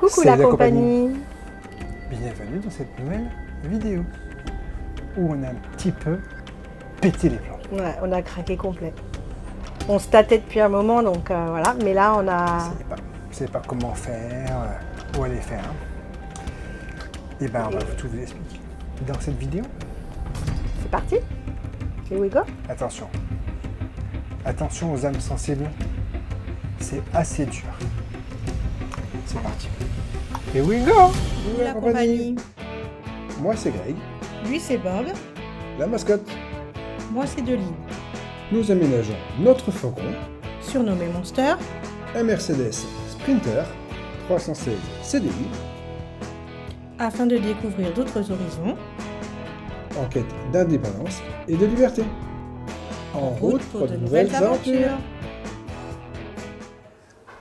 Coucou C'est la la compagnie. Bienvenue dans cette nouvelle vidéo où on a un petit peu pété les plombs. Ouais, on a craqué complet. On se tâtait depuis un moment, donc voilà. Mais là, on a... Je ne sais pas comment faire, où aller faire. Et ben, on va tout vous expliquer dans cette vidéo. C'est parti. Here we go. Attention. Attention aux âmes sensibles. C'est assez dur. C'est parti. Here we go. Nous la compagnie. Moi, c'est Greg, Lui c'est Bob. la mascotte. Moi c'est Deline. Nous aménageons notre fourgon, Surnommé Monster. un Mercedes Sprinter 316 CDI, Afin de découvrir d'autres horizons. en quête d'indépendance et de liberté. En route pour de nouvelles aventures.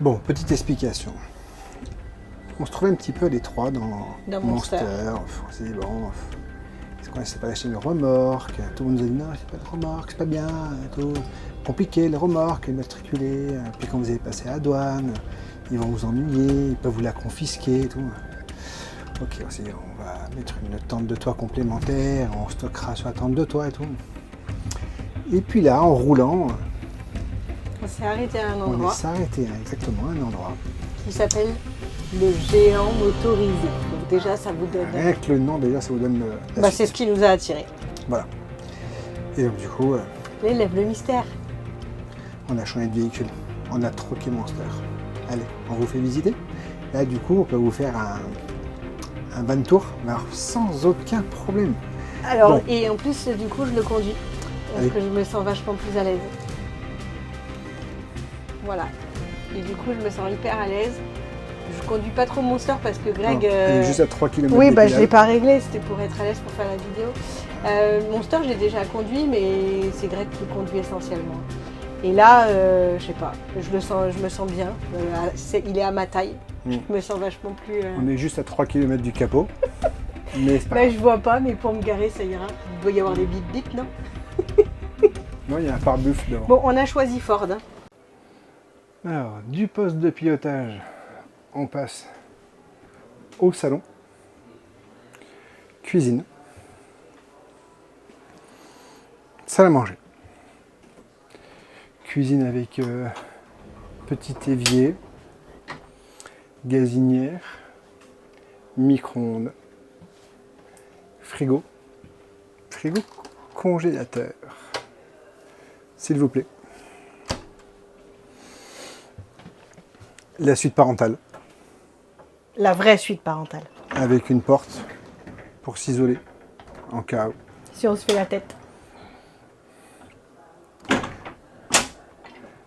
Bon, petite explication. On se trouvait un petit peu les trois dans Monster. On s'est dit, bon, est-ce qu'on essaie pas d'acheter une remorque? Tout le monde nous a dit, non, c'est pas de remorque, c'est pas bien, tout compliqué, les remorques, immatriculées. Puis quand vous allez passer à la douane, ils vont vous ennuyer, ils peuvent vous la confisquer et tout. Ok, on s'est dit, on va mettre une tente de toit complémentaire, on stockera sur la tente de toit et tout. Et puis là, en roulant, On s'est arrêté à un on endroit s'est arrêté exactement à un endroit. qui s'appelle le géant motorisé. Donc déjà, ça vous donne... Rien que le nom, déjà, ça vous donne la Bah, suite. c'est ce qui nous a attirés. Voilà. Et donc, du coup, Lève le mystère. on a changé de véhicule. On a troqué Monster. Allez, on vous fait visiter. Là, du coup, on peut vous faire un van tour, mais alors, sans aucun problème. Alors, Bon. et en plus, du coup, je le conduis. Parce Allez. que je me sens vachement plus à l'aise. Voilà. Et du coup, je me sens hyper à l'aise. Je conduis pas trop Monster parce que Greg... Non, elle est juste à 3 km. Oui, bah, je l'ai pas réglé, c'était pour être à l'aise pour faire la vidéo. Monster, j'ai déjà conduit, mais c'est Greg qui conduit essentiellement. Et là, je sais pas, je me sens bien. Il est à ma taille. Mm. Je me sens vachement plus... On est juste à 3 km du capot. Mais c'est pas Là, grave. je vois pas, mais pour me garer, ça ira. Il doit y avoir des bip bip, non? Non, il y a un pare-buff devant. Bon, on a choisi Ford. Hein. Alors, du poste de pilotage, on passe au salon, cuisine, salle à manger. Cuisine avec petit évier, gazinière, micro-ondes, frigo congélateur, s'il vous plaît. La suite parentale, La vraie suite parentale. avec une porte pour s'isoler en cas où. Si on se fait la tête.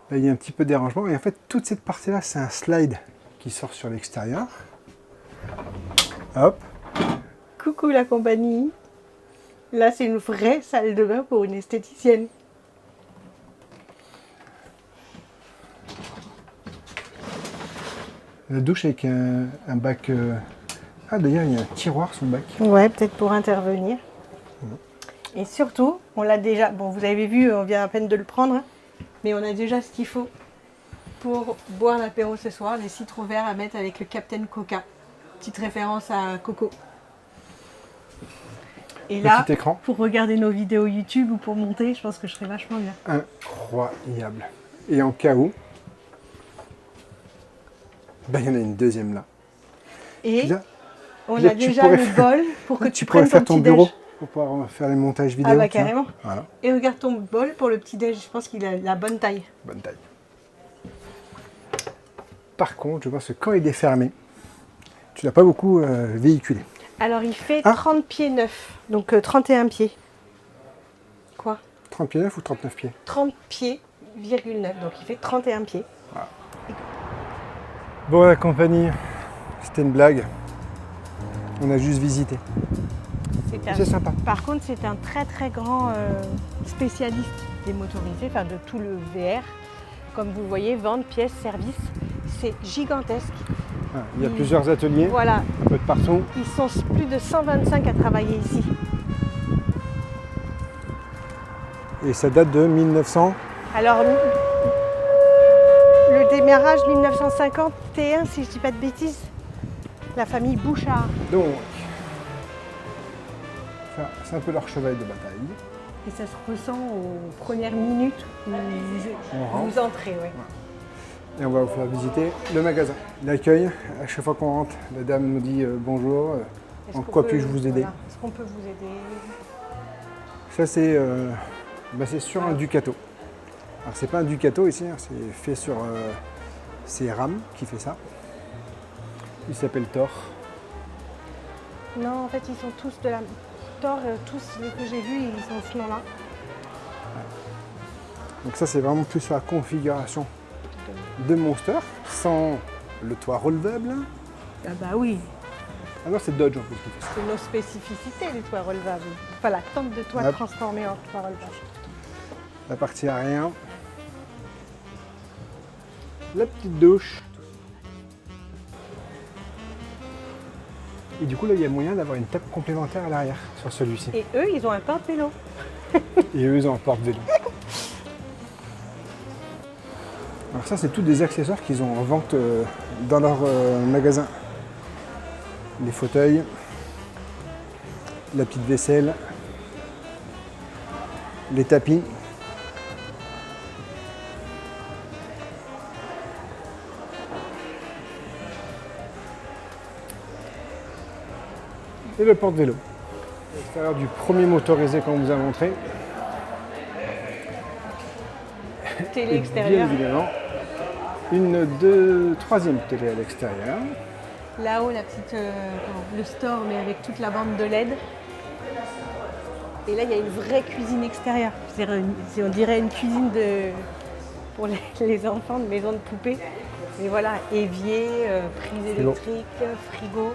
Là, il y a un petit peu de dérangement. Et en fait, toute cette partie-là, c'est un slide qui sort sur l'extérieur. Hop. Coucou la compagnie. Là, c'est une vraie salle de bain pour une esthéticienne. La douche avec un bac... Ah, d'ailleurs, il y a un tiroir sous le bac. Ouais, peut-être pour intervenir. Et surtout, on l'a déjà... Bon, vous avez vu, on vient à peine de le prendre. Hein, mais on a déjà ce qu'il faut pour boire l'apéro ce soir. Des citrons verts à mettre avec le Captain Coca. Petite référence à Coco. Et là, Petit écran. pour regarder nos vidéos YouTube ou pour monter, je pense que je serais vachement bien. Incroyable. Et en cas où, ben, il y en a une deuxième là. Et Puis là, on là, a tu déjà pourrais le bol pour que tu pourrais prennes faire ton ton petit bureau déj. pour pouvoir faire les montages vidéo. Ah bah tiens. carrément. Voilà, Et regarde ton bol pour le petit déj, je pense qu'il a la bonne taille. bonne taille. Par contre, je vois que quand il est fermé, tu l'as pas beaucoup véhiculé. Alors il fait Ah. 30 pieds neufs, donc 31 pieds. Quoi? 30 pieds 9 ou 39 pieds? 30 pieds, virgule 9, donc il fait 31 pieds. Bon, la compagnie, c'était une blague. On a juste visité. C'est sympa. Par contre, c'est un très très grand spécialiste des motorisés, enfin de tout le VR. Comme vous le voyez, vente, pièces, services, c'est gigantesque. Ah, il y a plusieurs ateliers, Voilà, un peu de partout. ils sont plus de 125 à travailler ici. Et ça date de 1900. Alors, le démarrage 1951, si je dis pas de bêtises. La famille Bouchard. Donc, ça, c'est un peu leur cheval de bataille. Et ça se ressent aux premières minutes où vous entrez. Ouais. Et on va vous faire visiter le magasin. L'accueil, à chaque fois qu'on rentre, la dame nous dit bonjour, en quoi puis-je vous aider? Est-ce qu'on peut vous aider? Ça c'est sur un Ducato. Alors c'est pas un Ducato ici, hein, c'est fait sur c'est RAM qui fait ça. Il s'appelle Thor. Non, en fait ils sont tous de la... Thor, tous les que j'ai vus, ils sont ce nom-là. Donc ça c'est vraiment plus sur la configuration de Monster, sans le toit relevable. Ah bah oui, Ah non, c'est Dodge en plus qui fait ça. c'est nos spécificités les toits relevables. Enfin la tente de toit Hop. transformée en toit relevable. La partie arrière. La petite douche. Et du coup là il y a moyen d'avoir une table complémentaire à l'arrière sur celui-ci. Et eux, ils ont un porte-vélo. Et eux ils ont un porte-vélo. Alors ça c'est tous des accessoires qu'ils ont en vente dans leur magasin. Les fauteuils, la petite vaisselle, les tapis. Et le porte-vélo. À l'extérieur du premier motorisé qu'on vous a montré. Télé Et extérieure. bien évidemment, troisième télé à l'extérieur. Là-haut, la petite, le store, mais avec toute la bande de LED. Et là, il y a une vraie cuisine extérieure. On dirait une cuisine pour les enfants de maison de poupée. Mais voilà, évier, prise Frigo. électrique, frigo.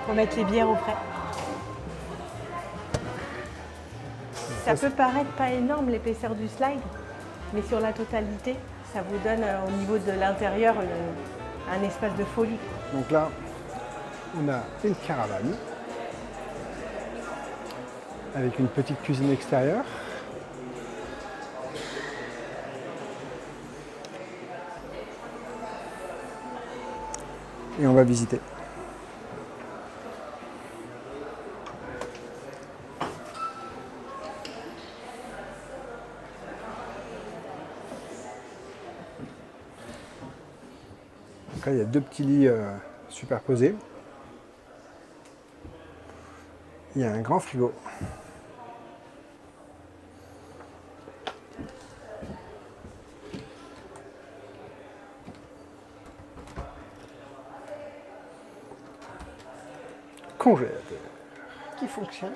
Pour mettre les bières au frais. Ça peut paraître pas énorme l'épaisseur du slide, mais sur la totalité, ça vous donne au niveau de l'intérieur un espace de folie. Donc là, on a une caravane avec une petite cuisine extérieure. Et on va visiter. Donc là, il y a deux petits lits superposés. Il y a un grand frigo. Congélateur. Qui fonctionne.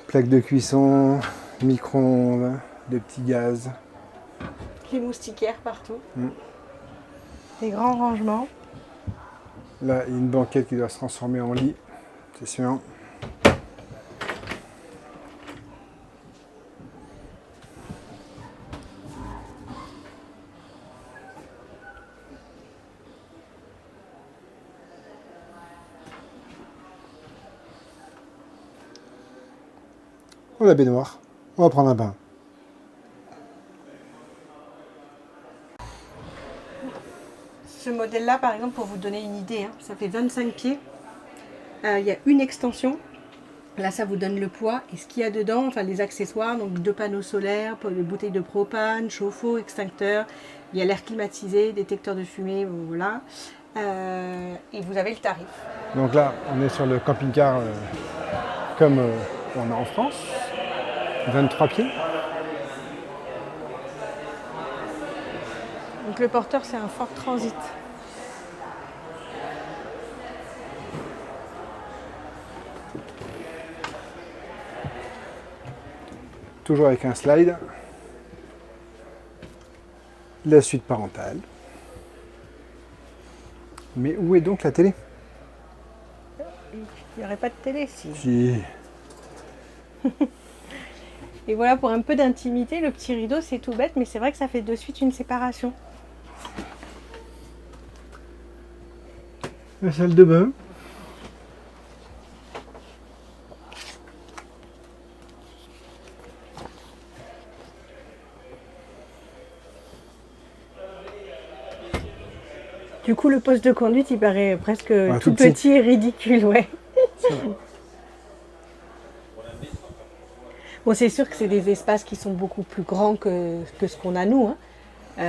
Plaque de cuisson, micro-ondes, de petits gaz. Les moustiquaires partout. Mm. Des grands rangements. Là, il y a une banquette qui doit se transformer en lit, c'est sûr. Oh, la baignoire. On va prendre un bain. Ce modèle-là, par exemple, pour vous donner une idée, hein, ça fait 25 pieds. Il y a une extension. Là, ça vous donne le poids et ce qu'il y a dedans, enfin les accessoires, donc 2 panneaux solaires, des bouteilles de propane, chauffe-eau, extincteur. Il y a l'air climatisé, détecteur de fumée, bon, voilà. Et vous avez le tarif. Donc là, on est sur le camping-car comme on a en France. 23 pieds. Donc le porteur, c'est un Ford Transit. Toujours avec un slide. La suite parentale. Mais où est donc la télé? Il n'y aurait pas de télé si. Si. Et voilà, pour un peu d'intimité, le petit rideau, c'est tout bête, mais c'est vrai que ça fait de suite une séparation. La salle de bain. Du coup, le poste de conduite, il paraît presque tout tout petit. petit et ridicule, ouais. C'est vrai. Bon, c'est sûr que c'est des espaces qui sont beaucoup plus grands que ce qu'on a nous, hein.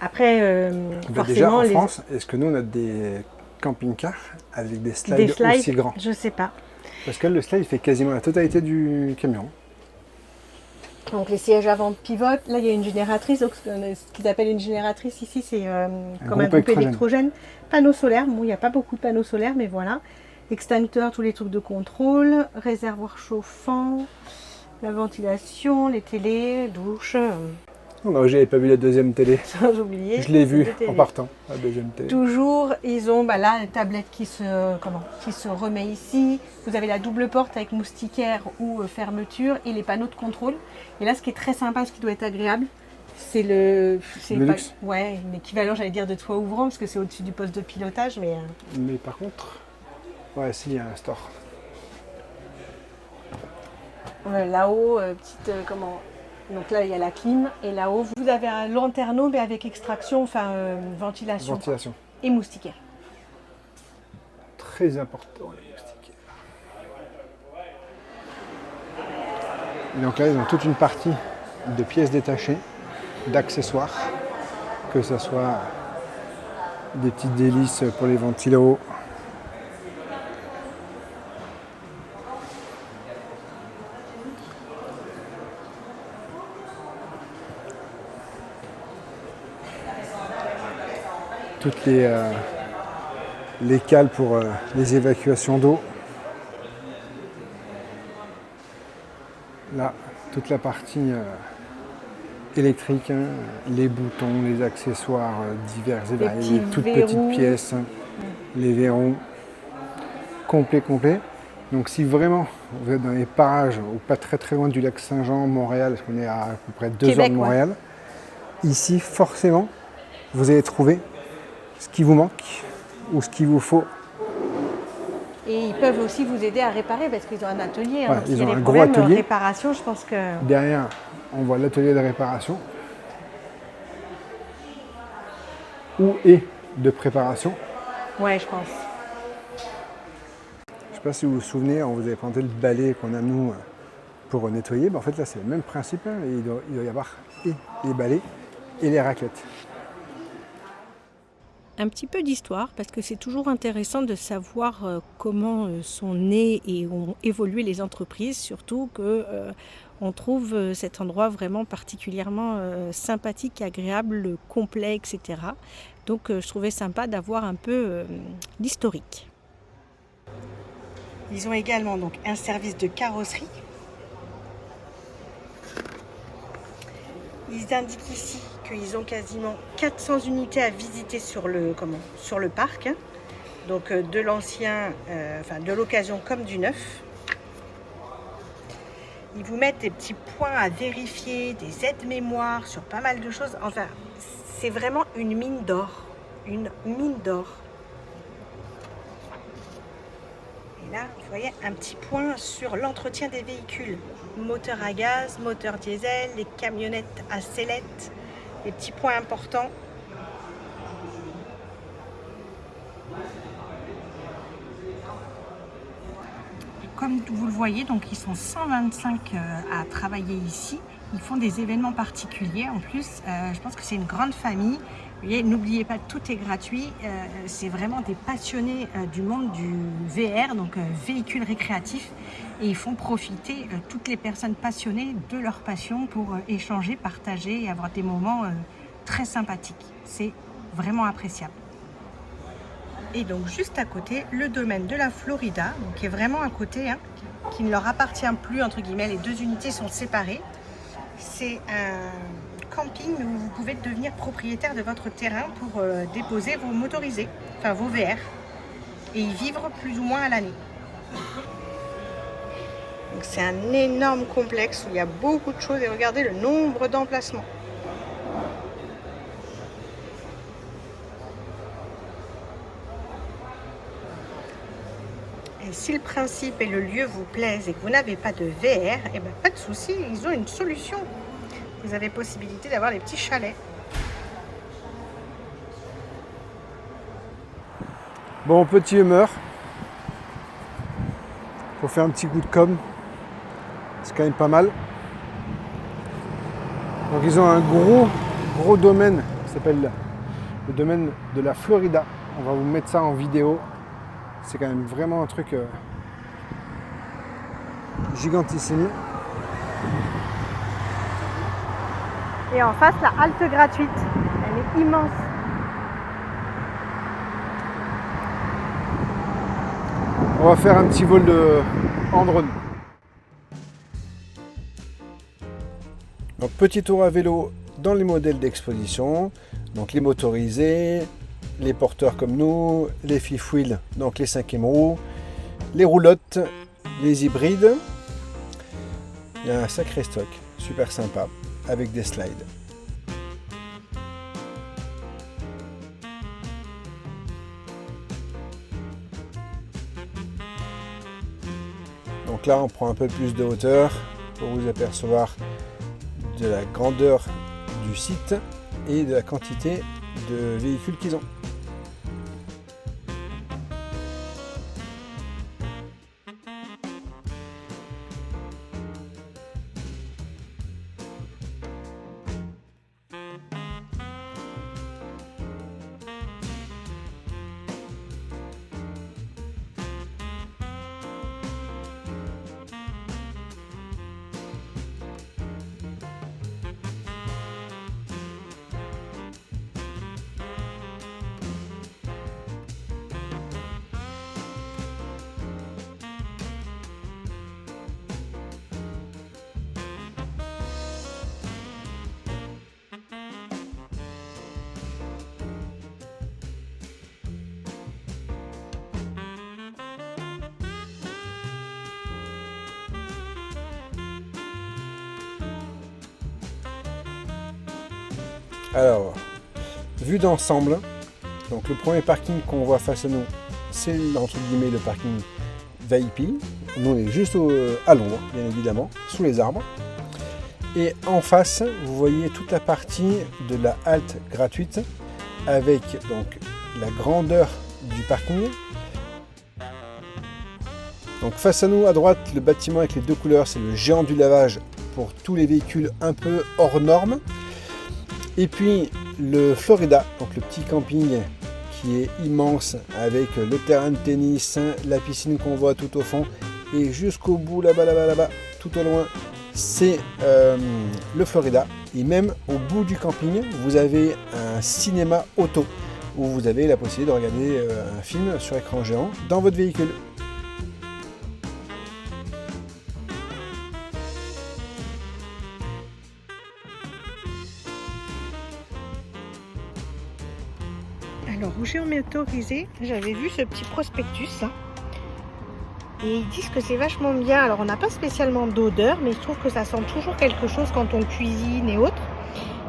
Après, Bah, déjà, forcément, en France, est-ce que nous, on a des camping-cars avec des slides, aussi grands? je sais pas. Parce que le slide, il fait quasiment la totalité du camion. Donc les sièges avant pivotent. Là, il y a une génératrice. Donc, ce qu'ils appellent une génératrice ici, c'est comme un groupe électrogène. Panneaux solaires. Bon, il n'y a pas beaucoup de panneaux solaires, mais voilà. Extincteur, tous les trucs de contrôle. Réservoir chauffant. La ventilation, les télés, douche. Non, j'avais pas vu la deuxième télé. Sans oublier. Je l'ai vu en partant, la deuxième télé. Toujours, ils ont là la tablette qui se remet ici. Vous avez la double porte avec moustiquaire ou fermeture et les panneaux de contrôle. Et là, ce qui est très sympa, ce qui doit être agréable, c'est le luxe. Ouais, l'équivalent, j'allais dire, de toit ouvrant parce que c'est au-dessus du poste de pilotage, mais. Mais par contre, ouais, si, il y a un store. Là-haut, donc là, il y a la clim. Et là-haut, vous avez un lanterneau, mais avec extraction, ventilation. Ventilation. Et moustiquaire. Très important, les moustiquaires. Et donc là, ils ont toute une partie de pièces détachées, d'accessoires, que ce soit des petites délices pour les ventilos, toutes les cales pour les évacuations d'eau. Là, toute la partie électrique, hein, les boutons, les accessoires divers et variés, les toutes petites pièces, les verrous, complet. Donc si vraiment vous êtes dans les parages ou pas très loin du lac Saint-Jean, Montréal, parce qu'on est à peu près 2 heures de Montréal, ici forcément vous allez trouver ce qui vous manque ou ce qu'il vous faut. Et ils peuvent aussi vous aider à réparer parce qu'ils ont un atelier. Ouais, donc ils s'il y ont a des un gros problèmes atelier. Réparation, je pense que. Derrière, on voit l'atelier de réparation ou de préparation. Ouais, je pense. Je ne sais pas si vous vous souvenez, on vous avait présenté le balai qu'on a nous pour nettoyer. En fait là c'est le même principe, hein. Il doit y avoir et les balais et les raclettes. Un petit peu d'histoire, parce que c'est toujours intéressant de savoir comment sont nées et ont évolué les entreprises, surtout que on trouve cet endroit vraiment particulièrement sympathique, agréable, complet, etc. Donc je trouvais sympa d'avoir un peu l'historique. Ils ont également donc un service de carrosserie. Ils indiquent ici qu'ils ont quasiment 400 unités à visiter sur le parc. Hein. Donc de l'ancien, de l'occasion comme du neuf. Ils vous mettent des petits points à vérifier, des aides-mémoires sur pas mal de choses. Enfin, c'est vraiment une mine d'or. Une mine d'or. Et là, vous voyez un petit point sur l'entretien des véhicules. Moteur à gaz, moteur diesel, les camionnettes à sellette, les petits points importants. Et comme vous le voyez, donc ils sont 125 à travailler ici. Ils font des événements particuliers. En plus, je pense que c'est une grande famille. N'oubliez pas, tout est gratuit. C'est vraiment des passionnés du monde du VR, donc véhicules récréatifs. Et ils font profiter toutes les personnes passionnées de leur passion pour échanger, partager et avoir des moments très sympathiques. C'est vraiment appréciable. Et donc juste à côté, le domaine de la Florida, donc, qui est vraiment à côté, hein, qui ne leur appartient plus, entre guillemets, les deux unités sont séparées. C'est un camping où vous pouvez devenir propriétaire de votre terrain pour déposer vos motorisés, enfin vos VR, et y vivre plus ou moins à l'année. Donc c'est un énorme complexe où il y a beaucoup de choses et regardez le nombre d'emplacements. Et si le principe et le lieu vous plaisent et que vous n'avez pas de VR, eh ben pas de souci, ils ont une solution. Vous avez possibilité d'avoir des petits chalets. Bon, petit humeur. Faut faire un petit coup de com'. C'est quand même pas mal. Donc ils ont un gros domaine qui s'appelle le domaine de la Florida. On va vous mettre ça en vidéo. C'est quand même vraiment un truc gigantissime. Et en face, la halte gratuite. Elle est immense. On va faire un petit vol en drone. Donc petit tour à vélo dans les modèles d'exposition. Donc les motorisés, les porteurs comme nous, les fifth wheel, donc les 5e roues, les roulottes, les hybrides. Il y a un sacré stock, super sympa, avec des slides. Donc là, on prend un peu plus de hauteur pour vous apercevoir de la grandeur du site et de la quantité de véhicules qu'ils ont. Alors, vue d'ensemble, donc le premier parking qu'on voit face à nous, c'est entre guillemets le parking VIP. Nous on est juste à l'ombre, bien évidemment, sous les arbres. Et en face, vous voyez toute la partie de la halte gratuite avec donc la grandeur du parking. Donc face à nous, à droite, le bâtiment avec les deux couleurs, c'est le géant du lavage pour tous les véhicules un peu hors normes. Et puis le Florida, donc le petit camping qui est immense avec le terrain de tennis, la piscine qu'on voit tout au fond et jusqu'au bout là-bas, tout au loin, c'est le Florida. Et même au bout du camping, vous avez un cinéma auto où vous avez la possibilité de regarder un film sur écran géant dans votre véhicule. Alors, où j'ai motorisé, j'avais vu ce petit prospectus. Et ils disent que c'est vachement bien. Alors, on n'a pas spécialement d'odeur, mais je trouve que ça sent toujours quelque chose quand on cuisine et autres.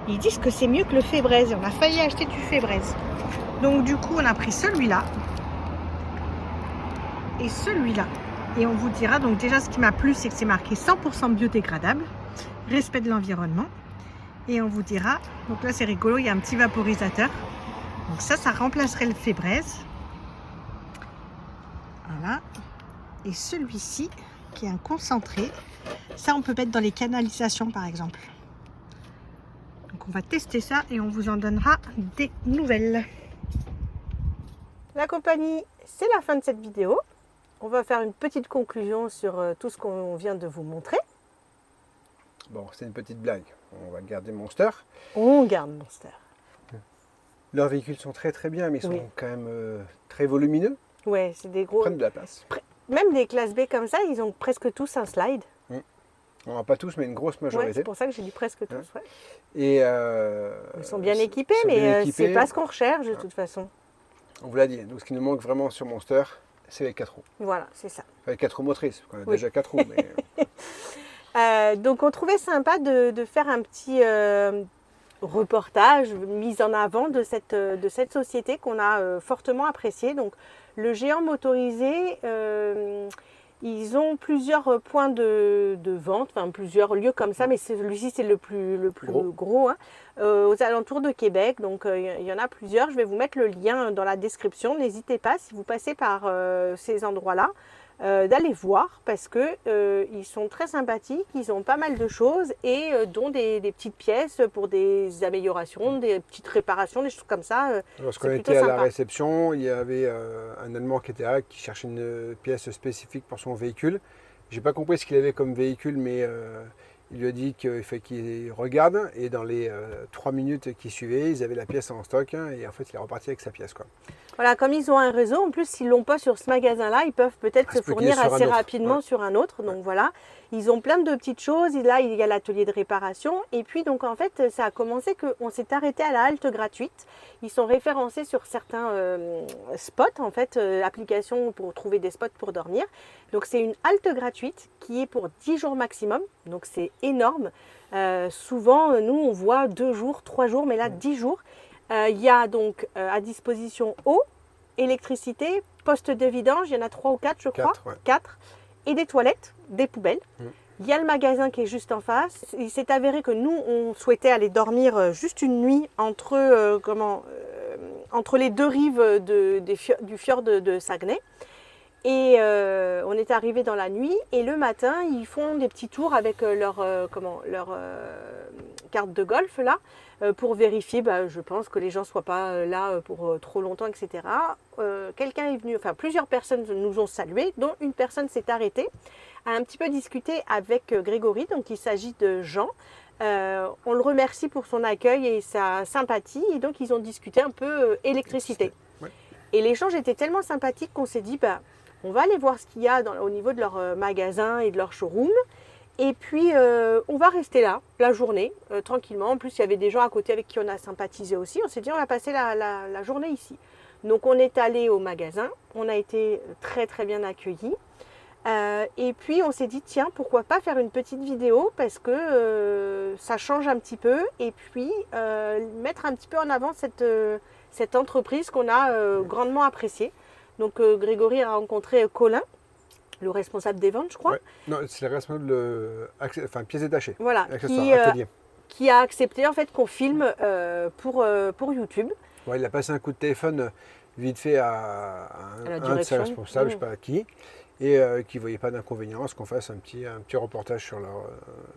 Ils disent que c'est mieux que le fait braise. On a failli acheter du fait braise. Donc, du coup, on a pris celui-là. Et celui-là. Et on vous dira, donc déjà, ce qui m'a plu, c'est que c'est marqué 100% biodégradable. Respect de l'environnement. Et on vous dira, donc là, c'est rigolo, il y a un petit vaporisateur. Donc ça remplacerait le fait braise. Voilà. Et celui-ci, qui est un concentré, ça on peut mettre dans les canalisations par exemple. Donc on va tester ça et on vous en donnera des nouvelles. La compagnie, c'est la fin de cette vidéo. On va faire une petite conclusion sur tout ce qu'on vient de vous montrer. Bon, c'est une petite blague. On va garder Monster. On garde Monster. Leurs véhicules sont très très bien, mais ils sont Oui. quand même très volumineux. Ouais, c'est des gros. Ils prennent de la place. Même des classes B comme ça, ils ont presque tous un slide. On n'a pas tous, mais une grosse Ouais, majorité. c'est pour ça que j'ai dit presque tous. Ouais. Et Ils sont bien équipés, sont bien mais équipés. c'est pas ce qu'on recherche de toute façon. On vous l'a dit. Donc ce qui nous manque vraiment sur Monster, c'est les 4 roues. Voilà, c'est ça. Enfin, les 4 roues motrices. On a Oui. déjà 4 roues. Mais... Donc on trouvait sympa de faire un petit reportage, mise en avant de cette société qu'on a fortement appréciée. Donc le géant motorisé, Ils ont plusieurs points de vente, enfin plusieurs lieux comme ça, mais celui-ci c'est le plus gros hein, aux alentours de Québec. Donc il y en a plusieurs. Je vais vous mettre le lien dans la description. N'hésitez pas, si vous passez par ces endroits-là, d'aller voir parce que ils sont très sympathiques. Ils ont pas mal de choses et dont des petites pièces pour des améliorations, des petites réparations, des choses comme ça. Lorsqu'on était à la réception, il y avait un Allemand qui était là, qui cherchait une pièce spécifique pour son véhicule. J'ai pas compris ce qu'il avait comme véhicule, mais il lui a dit qu'il regarde. Et dans les 3 minutes qui suivaient, ils avaient la pièce en stock hein, et en fait, il est reparti avec sa pièce, quoi. Voilà, comme ils ont un réseau, en plus, s'ils ne l'ont pas sur ce magasin-là, ils peuvent peut-être se fournir assez rapidement sur un autre. Donc voilà, ils ont plein de petites choses. Et là, il y a l'atelier de réparation. Et puis, donc en fait, ça a commencé qu'on s'est arrêté à la halte gratuite. Ils sont référencés sur certains spots, en fait, applications pour trouver des spots pour dormir. Donc c'est une halte gratuite qui est pour 10 jours maximum. Donc c'est énorme. Souvent, nous, on voit 2 jours, 3 jours, mais là, 10 jours. Il y a donc à disposition eau, électricité, poste de vidange, il y en a 3 ou 4 je crois, 4, et des toilettes, des poubelles. Il y a le magasin qui est juste en face. Il s'est avéré que nous, on souhaitait aller dormir juste une nuit entre les 2 rives du fjord de Saguenay. Et on est arrivé dans la nuit et le matin, ils font des petits tours avec leur carte de golf là, pour vérifier, je pense que les gens ne soient pas là pour trop longtemps, etc. Quelqu'un est venu, enfin plusieurs personnes nous ont salués, dont une personne s'est arrêtée, a un petit peu discuté avec Grégory, donc il s'agit de Jean. On le remercie pour son accueil et sa sympathie, et donc ils ont discuté un peu électricité. Ouais. Et l'échange était tellement sympathique qu'on s'est dit, on va aller voir ce qu'il y a au niveau de leur magasin et de leur showroom. Et puis, on va rester là, la journée, tranquillement. En plus, il y avait des gens à côté avec qui on a sympathisé aussi. On s'est dit, on va passer la journée ici. Donc, on est allé au magasin. On a été très, très bien accueillis. Et puis, on s'est dit, tiens, pourquoi pas faire une petite vidéo parce que ça change un petit peu. Et puis, mettre un petit peu en avant cette entreprise qu'on a grandement appréciée. Donc, Grégory a rencontré Colin, le responsable des ventes, je crois. Ouais. Non, c'est le responsable de pièces détachées. Voilà, qui a accepté en fait qu'on filme pour YouTube. Ouais, il a passé un coup de téléphone vite fait à un de ses responsables, je ne sais pas à qui, et qui ne voyait pas d'inconvénient à ce qu'on fasse un petit reportage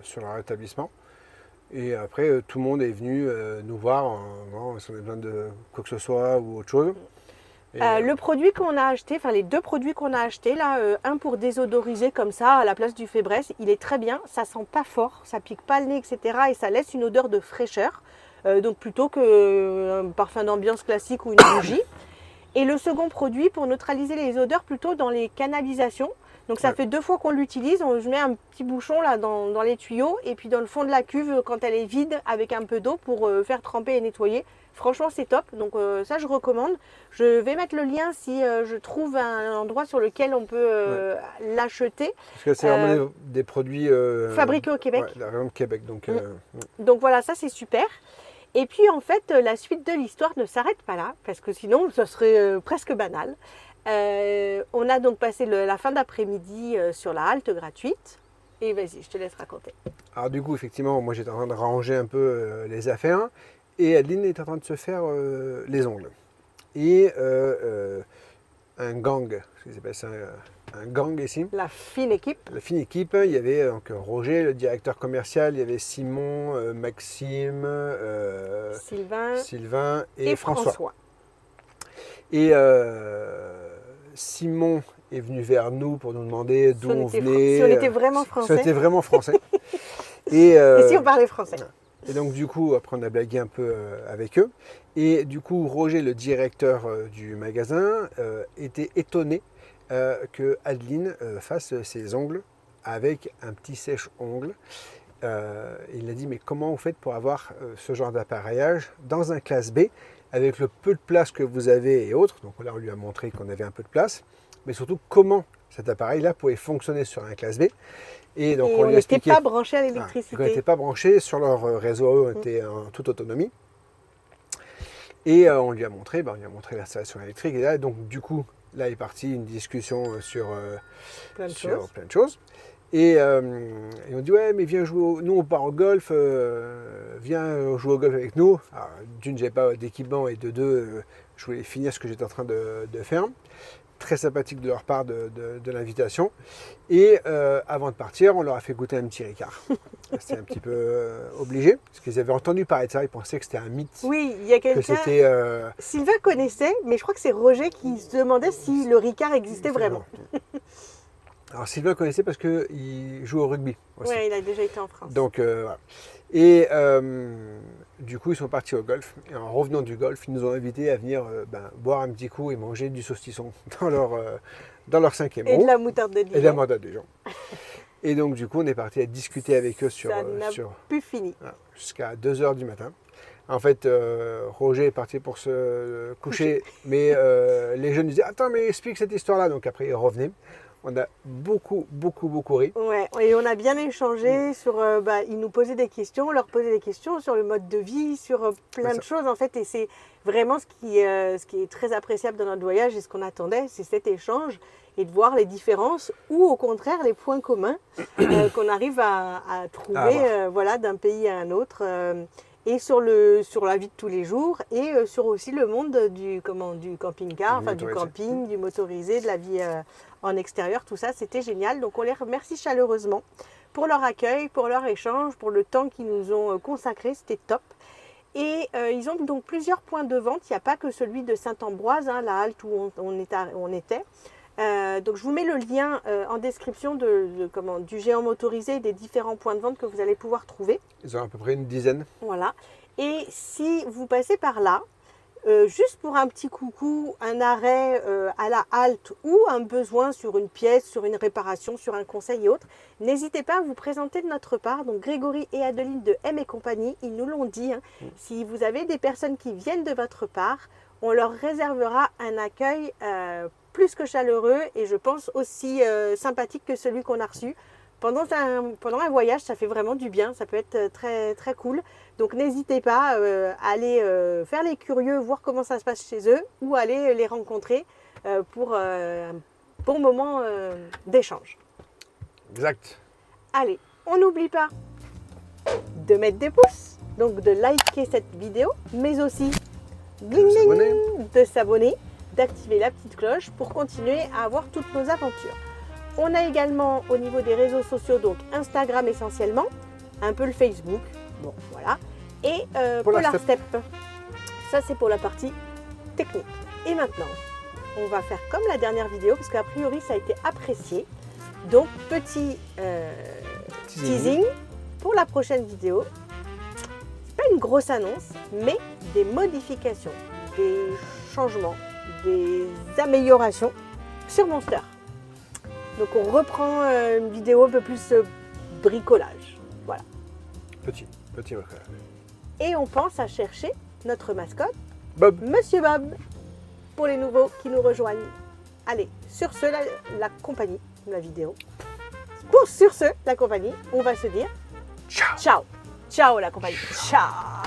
sur leur établissement. Et après, tout le monde est venu nous voir si on a besoin de quoi que ce soit ou autre chose. Le produit qu'on a acheté, enfin les 2 produits qu'on a achetés, là, un pour désodoriser comme ça à la place du Fébreze, il est très bien, ça sent pas fort, ça pique pas le nez, etc. Et ça laisse une odeur de fraîcheur, donc plutôt qu'un parfum d'ambiance classique ou une bougie. Et le second produit pour neutraliser les odeurs plutôt dans les canalisations. Donc ça fait 2 fois qu'on l'utilise, je mets un petit bouchon là dans les tuyaux et puis dans le fond de la cuve quand elle est vide avec un peu d'eau pour faire tremper et nettoyer. Franchement c'est top, donc ça je recommande. Je vais mettre le lien si je trouve un endroit sur lequel on peut l'acheter. Parce que c'est vraiment des produits fabriqués au Québec. La région de Québec. Donc voilà, ça c'est super. Et puis en fait la suite de l'histoire ne s'arrête pas là, parce que sinon ça serait presque banal. On a donc passé la fin d'après-midi sur la halte gratuite. Et vas-y, je te laisse raconter. Alors du coup, effectivement, moi j'étais en train de ranger un peu les affaires. Et Adeline est en train de se faire les ongles. Et un gang, un gang ici. La fine équipe. La fine équipe, il y avait donc Roger, le directeur commercial, il y avait Simon, Maxime, Sylvain et François. Et Simon est venu vers nous pour nous demander d'où on venait. Si on était vraiment français. Si on était vraiment français. Et si on parlait français. Et donc du coup, après on a blagué un peu avec eux. Et du coup, Roger, le directeur du magasin, était étonné que Adeline fasse ses ongles avec un petit sèche-ongles. Il a dit, mais comment vous faites pour avoir ce genre d'appareillage dans un classe B avec le peu de place que vous avez et autres. Donc là, on lui a montré qu'on avait un peu de place. Mais surtout, comment cet appareil-là pouvait fonctionner sur un classe B. Et donc on n'était pas branché à l'électricité. On n'était pas branché sur leur réseau, on était en toute autonomie. Et on lui a montré l'installation électrique. Et là, donc du coup, là est partie une discussion sur Plein de sur choses. plein de choses. Et on dit ouais mais viens jouer, nous on part au golf, viens jouer au golf avec nous. Alors, d'une, j'avais pas d'équipement, et de deux, je voulais finir ce que j'étais en train de faire. Très sympathique de leur part de l'invitation. Et avant de partir, on leur a fait goûter un petit Ricard. C'était un petit peu obligé, parce qu'ils avaient entendu parler de ça, ils pensaient que c'était un mythe. Oui, il y a Que quelqu'un. c'était Sylvain connaissait, mais je crois que c'est Roger qui se demandait si le Ricard existait vraiment. Alors Sylvain connaissait parce qu'il joue au rugby aussi. Oui, il a déjà été en France. Donc voilà. Et du coup, ils sont partis au golf. Et en revenant du golf, ils nous ont invités à venir boire un petit coup et manger du saucisson dans leur 5e Et roue. de la moutarde de Dijon. Et de la moutarde de Dijon. Et donc, du coup, on est parti à discuter avec eux Ça n'a plus fini. jusqu'à 2h du matin. En fait, Roger est parti pour se coucher, mais les jeunes disaient « Attends, mais explique cette histoire-là ». Donc après, ils revenaient. On a beaucoup ri. Ouais, et on a bien échangé sur. Ils nous posaient des questions, on leur posait des questions sur le mode de vie, sur plein de choses en fait. Et c'est vraiment ce qui est très appréciable dans notre voyage et ce qu'on attendait, c'est cet échange et de voir les différences ou au contraire les points communs qu'on arrive à trouver d'un pays à un autre. Et sur la vie de tous les jours et sur aussi le monde du camping-car, enfin du camping, du motorisé, de la vie en extérieur, tout ça, c'était génial. Donc on les remercie chaleureusement pour leur accueil, pour leur échange, pour le temps qu'ils nous ont consacré, c'était top. Et ils ont donc plusieurs points de vente, il n'y a pas que celui de Saint-Ambroise, la halte où on était. Donc je vous mets le lien en description du géant motorisé et des différents points de vente que vous allez pouvoir trouver. Ils ont à peu près une dizaine. Voilà. Et si vous passez par là, juste pour un petit coucou, un arrêt à la halte ou un besoin sur une pièce, sur une réparation, sur un conseil et autres, n'hésitez pas à vous présenter de notre part. Donc Grégory et Adeline de M & compagnie, ils nous l'ont dit. Si vous avez des personnes qui viennent de votre part, on leur réservera un accueil plus que chaleureux et je pense aussi sympathique que celui qu'on a reçu. Pendant un voyage, ça fait vraiment du bien, ça peut être très, très cool. Donc n'hésitez pas à aller faire les curieux, voir comment ça se passe chez eux ou aller les rencontrer pour un bon moment d'échange. Exact. Allez, on n'oublie pas de mettre des pouces, donc de liker cette vidéo, mais aussi de s'abonner, d'activer la petite cloche pour continuer à avoir toutes nos aventures. On a également au niveau des réseaux sociaux, donc Instagram essentiellement, un peu le Facebook, bon voilà, et Polarstep. Ça c'est pour la partie technique. Et maintenant, on va faire comme la dernière vidéo, parce qu'a priori ça a été apprécié. Donc petit teasing pour la prochaine vidéo. C'est pas une grosse annonce, mais des modifications, des changements, des améliorations sur Monster. Donc on reprend une vidéo un peu plus bricolage. Voilà. Petit bricolage. Et on pense à chercher notre mascotte, Bob. Monsieur Bob, pour les nouveaux qui nous rejoignent. Allez, sur ce, la compagnie, la vidéo. Sur ce, la compagnie, on va se dire Ciao. ciao. Ciao la compagnie. Ciao.